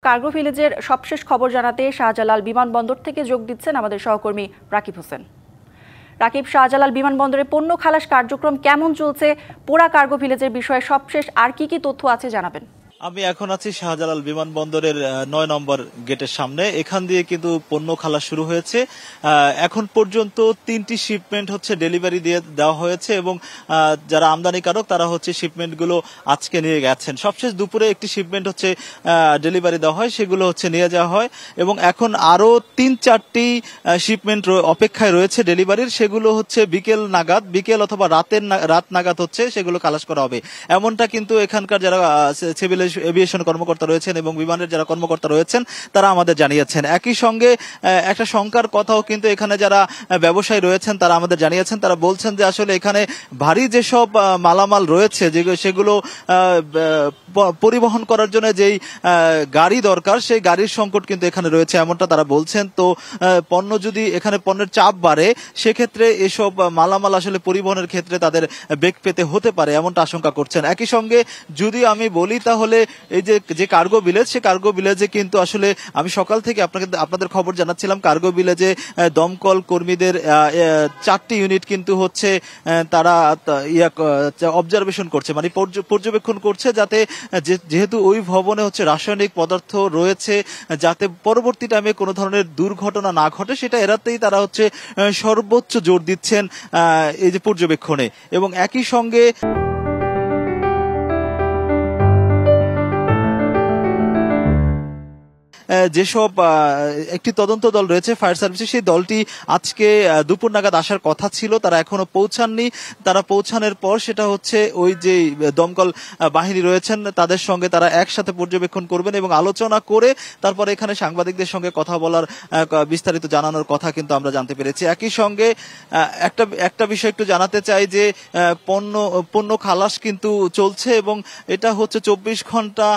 Cargo ভিলেজের সবশেষ খবর জানাতে শাহজালাল বিমানবন্দর থেকে যোগ দিচ্ছেন আমাদের সহকর্মী রাকিব হোসেন। রাকিব, শাহজালাল বিমানবন্দরে পণ্য খালাস কার্যক্রম কেমন চলছে, পোড়া কার্গো ভিলেজের বিষয়ে সবশেষ আর কি তথ্য আছে জানাবেন। আমি এখন আছি শাহজালাল বিমানবন্দরের ৯ নম্বর গেটের সামনে। এখান দিয়ে কিন্তু পণ্য খালাস শুরু হয়েছে। এখন পর্যন্ত 3টি শিপমেন্ট হচ্ছে ডেলিভারি দিয়ে দেওয়া হয়েছে এবং যারা আমদানিকারক তারা হচ্ছে শিপমেন্টগুলো আজকে নিয়ে গেছেন। সবশেষ দুপুরে একটি শিপমেন্ট হচ্ছে ডেলিভারি দেওয়া হয়, সেগুলো হচ্ছে নিয়ে যাওয়া হয় এবং এখন আরো 3-4টি শিপমেন্ট অপেক্ষায় রয়েছে ডেলিভারির। সেগুলো হচ্ছে বিকেল অথবা রাত নাগাদ হচ্ছে সেগুলো খালাস করা হবে, এমনটা কিন্তু এখানকার যারা সিভিল এভিয়েশন কর্মকর্তা রয়েছেন এবং বিমানের যারা কর্মকর্তা রয়েছেন তারা আমাদের জানিয়েছেন। একই সঙ্গে একটা শঙ্কার কথাও কিন্তু এখানে যারা ব্যবসায়ী রয়েছেন তারা আমাদের জানিয়েছেন। তারা বলছেন যে আসলে এখানে ভারী যেসব মালামাল রয়েছে সেগুলো পরিবহন করার জন্য যেই গাড়ি দরকার সেই গাড়ির সংকট কিন্তু এখানে রয়েছে, এমনটা তারা বলছেন। তো পণ্যের চাপ বাড়ে সেক্ষেত্রে এসব মালামাল আসলে পরিবহনের ক্ষেত্রে তাদের বেগ পেতে হতে পারে, এমনটা আশঙ্কা করছেন। একই সঙ্গে যদি আমি বলি তাহলে এই যে কার্গো ভিলেজ, সে কার্গো ভিলেজে কিন্তু আসলে আমি সকাল থেকে আপনাদের খবর জানাচ্ছিলাম, কার্গো ভিলেজে দমকল কর্মীদের 4টি ইউনিট কিন্তু হচ্ছে তারা অবজারভেশন করছে, মানে পর্যবেক্ষণ করছে, যাতে যেহেতু ওই ভবনে হচ্ছে রাসায়নিক পদার্থ রয়েছে যাতে পরবর্তী টাইমে কোনো ধরনের দুর্ঘটনা না ঘটে সেটা এড়াতেই তারা হচ্ছে সর্বোচ্চ জোর দিচ্ছেন এই যে পর্যবেক্ষণে। এবং একই সঙ্গে যেসব একটি তদন্ত দল রয়েছে ফায়ার সার্ভিসে, সেই দলটি আজকে দুপুর নাগাদ আসার কথা ছিল, তারা এখনো পৌঁছাননি। তারা পৌঁছানোর পর সেটা হচ্ছে ওই যে দমকল বাহিনী রয়েছেন তাদের সঙ্গে তারা একসাথে পর্যবেক্ষণ করবেন এবং আলোচনা করে তারপরে এখানে সাংবাদিকদের সঙ্গে কথা বলার বিস্তারিত জানানোর কথা কিন্তু আমরা জানতে পেরেছি। একই সঙ্গে একটা বিষয় একটু জানাতে চাই যে পণ্য খালাস কিন্তু চলছে এবং এটা হচ্ছে 24 ঘন্টা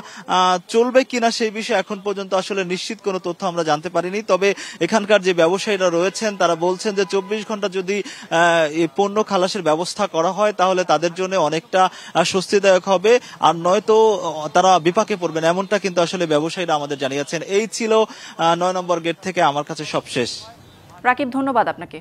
চলবে কিনা সেই বিষয়ে এখন পর্যন্ত আসলে নিশ্চিত কোনো তথ্য আমরা জানতে পারিনি। তবে এখানকার যে ব্যবসায়ীরা রয়েছেন তারা বলছেন যে 24 ঘন্টা যদি পণ্য খালাসের ব্যবস্থা করা হয় তাহলে তাদের জন্য অনেকটা স্বস্তিদায়ক হবে, আর নয়তো তারা বিপাকে পড়বেন, এমনটা কিন্তু আসলে ব্যবসায়ীরা আমাদের জানিয়েছেন। এই ছিল 9 নম্বর গেট থেকে আমার কাছে সবশেষ। রাকিব, ধন্যবাদ আপনাকে।